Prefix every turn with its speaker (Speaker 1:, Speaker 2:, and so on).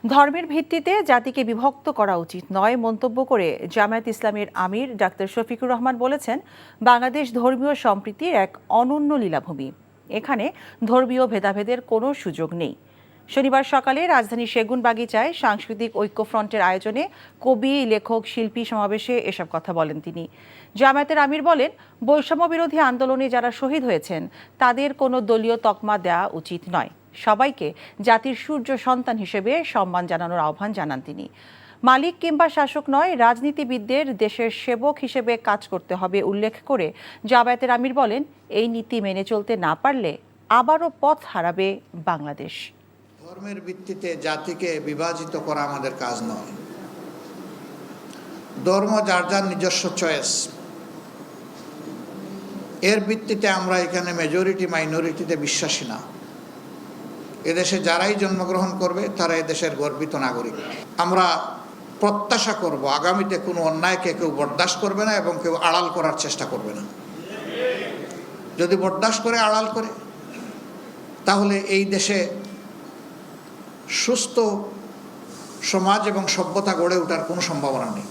Speaker 1: ধর্মের ভিত্তিতে জাতিকে বিভক্ত করা উচিত নয় মন্তব্য করে জামায়াত ইসলামের আমির ডাক্তার শফিকুর রহমান বলেছেন, বাংলাদেশ ধর্মীয় সম্প্রীতির এক অনন্য লীলাভূমি। এখানে ধর্মীয় ভেদাভেদের কোনো সুযোগ নেই। শনিবার সকালে রাজধানীর সেগুনবাগিচায় সাংস্কৃতিক ঐক্যফ্রন্টের আয়োজনে কবি, লেখক, শিল্পী সমাবেশে এসব কথা বলেন তিনি। জামায়াতের আমির বলেন, বৈষম্য বিরোধী আন্দোলনে যারা শহীদ হয়েছেন তাদের কোনো দলীয় তকমা দেওয়া উচিত নয়। সবাইকে জাতির সূর্য সন্তান হিসেবে সম্মান জানানোর আহ্বান জানান তিনি। মালিক কিংবা শাসক নয়, রাজনীতিবিদদের দেশের সেবক হিসেবে কাজ করতে হবে উল্লেখ করে জামায়াতের আমির বলেন, এই নীতি মেনে চলতে না পারলে আবারও পথ হারাবে বাংলাদেশ।
Speaker 2: ধর্মের ভিত্তিতে জাতিকে বিভাজিত করা আমাদের কাজ নয়। ধর্ম যার যার নিজস্ব চয়েস, এর ভিত্তিতে আমরা এখানে মেজরিটি মাইনরিটিতে বিশ্বাসী না। এদেশে যারাই জন্মগ্রহণ করবে তারা এদেশের গর্বিত নাগরিক। আমরা প্রত্যাশা করব আগামীতে কোনো অন্যায়কে কেউ বরদাস্ত করবে না এবং কেউ আড়াল করার চেষ্টা করবে না। যদি বরদাস্ত করে, আড়াল করে, তাহলে এই দেশে সুস্থ সমাজ এবং সভ্যতা গড়ে ওঠার কোনো সম্ভাবনা নেই।